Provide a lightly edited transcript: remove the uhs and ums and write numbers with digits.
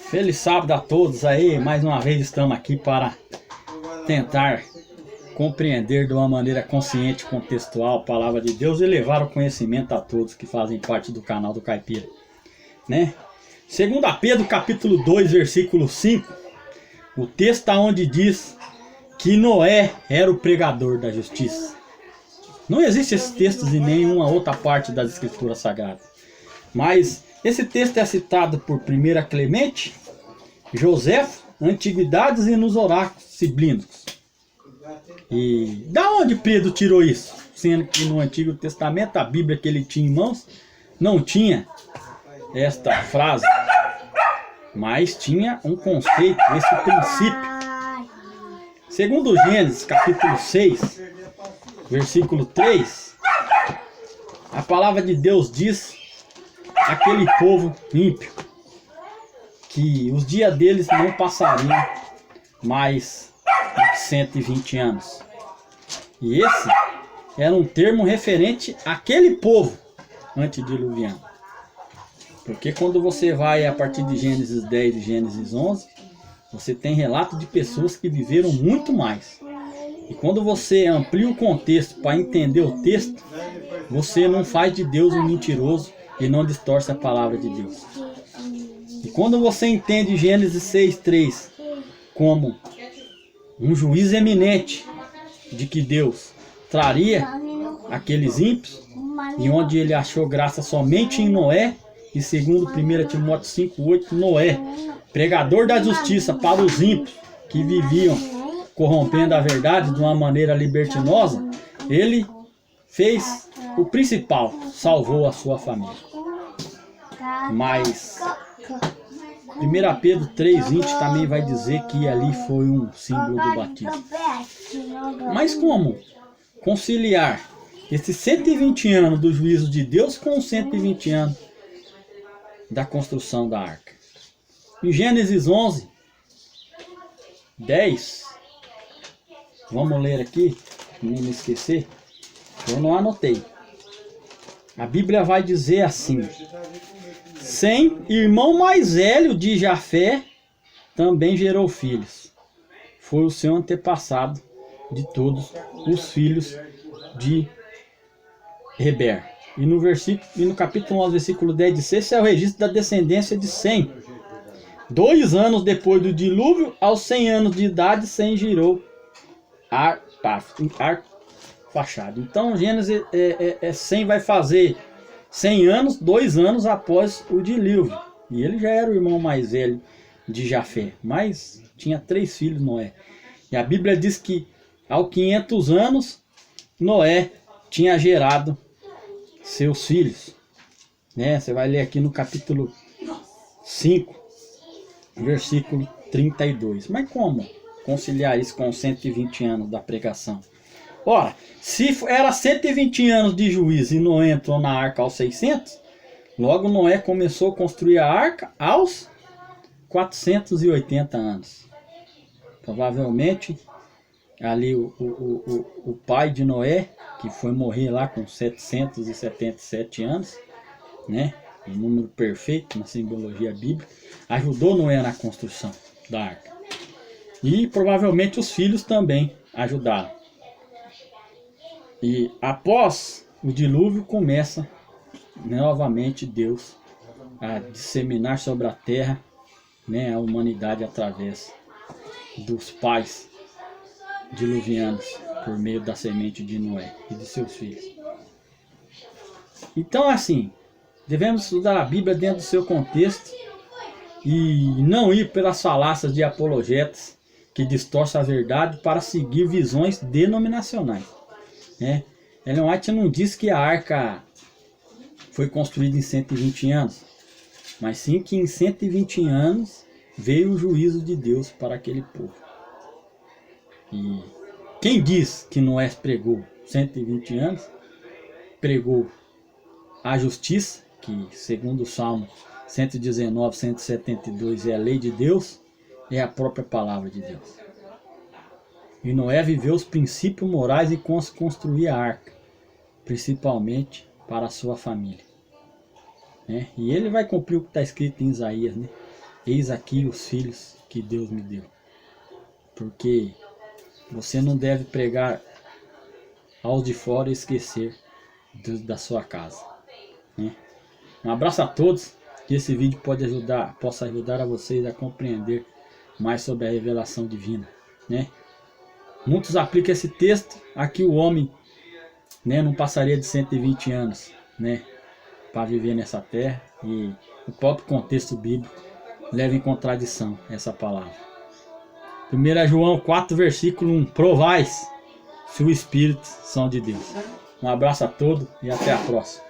Feliz sábado a todos aí, mais uma vez estamos aqui para tentar compreender de uma maneira consciente e contextual a palavra de Deus e levar o conhecimento a todos que fazem parte do canal do Caipira, né? 2 Pedro capítulo 2, versículo 5, o texto está onde diz que Noé era o pregador da justiça. Não existe esses textos em nenhuma outra parte das escrituras sagradas, mas esse texto é citado por 1 Clemente, Joséfo, Antiguidades e nos oráculos siblínicos. E da onde Pedro tirou isso? Sendo que no Antigo Testamento, a Bíblia que ele tinha em mãos, não tinha esta frase, mas tinha um conceito, esse princípio. Segundo Gênesis capítulo 6, versículo 3, a palavra de Deus diz aquele povo ímpio que os dias deles não passariam mais de 120 anos. E esse era um termo referente àquele povo antediluviano. Porque quando você vai a partir de Gênesis 10 e Gênesis 11, você tem relato de pessoas que viveram muito mais. E quando você amplia o contexto para entender o texto, você não faz de Deus um mentiroso e não distorce a palavra de Deus. E quando você entende Gênesis 6:3 como um juízo eminente de que Deus traria aqueles ímpios, e onde ele achou graça somente em Noé, e segundo 1 Timóteo 5:8, Noé, pregador da justiça para os ímpios que viviam corrompendo a verdade de uma maneira libertinosa, ele fez o principal, salvou a sua família. Mas 1 Pedro 3:20 também vai dizer que ali foi um símbolo do batismo. Mas como conciliar esses 120 anos do juízo de Deus com os 120 anos da construção da arca? Em Gênesis 11, 10, vamos ler aqui, nem me esquecer, eu não anotei. A Bíblia vai dizer assim: Sem, irmão mais velho de Jafé, também gerou filhos. Foi o seu antepassado de todos os filhos de Heber. E no capítulo 11, versículo 10 diz: esse é o registro da descendência de Sem. 2 anos depois do dilúvio, aos 100 anos de idade, Sem gerou Arfaxade. Então Gênesis 100 vai fazer 100 anos, 2 anos após o dilúvio. E ele já era o irmão mais velho de Jafé, mas tinha 3 filhos, Noé. E a Bíblia diz que aos 500 anos, Noé tinha gerado seus filhos. Né? Você vai ler aqui no capítulo 5, versículo 32. Mas como conciliar isso com os 120 anos da pregação? Ora, se era 120 anos de juízo e Noé entrou na arca aos 600, logo Noé começou a construir a arca aos 480 anos. Provavelmente, ali o pai de Noé, que foi morrer lá com 777 anos, né? Um número perfeito na simbologia bíblica, ajudou Noé na construção da arca. E provavelmente os filhos também ajudaram. E após o dilúvio começa novamente Deus a disseminar sobre a terra, né, a humanidade através dos pais diluvianos por meio da semente de Noé e de seus filhos. Então assim, devemos estudar a Bíblia dentro do seu contexto e não ir pelas falácias de apologetas que distorcem a verdade para seguir visões denominacionais. Ellen White não diz que a arca foi construída em 120 anos, mas sim que em 120 anos veio o juízo de Deus para aquele povo. E quem diz que Noé pregou 120 anos, pregou a justiça, que segundo o Salmo 119, 172 é a lei de Deus, é a própria palavra de Deus. E Noé viveu os princípios morais e construir a arca, principalmente para a sua família. E ele vai cumprir o que está escrito em Isaías, né? eis aqui os filhos que Deus me deu. Porque você não deve pregar aos de fora e esquecer da sua casa, né? Um abraço a todos, que esse vídeo possa ajudar a vocês a compreender mais sobre a revelação divina, né? Muitos aplicam esse texto, aqui o homem, né, não passaria de 120 anos, né, para viver nessa terra, e o próprio contexto bíblico leva em contradição essa palavra. 1 João 4, versículo 1, provais se o Espírito são de Deus. Um abraço a todos e até a próxima.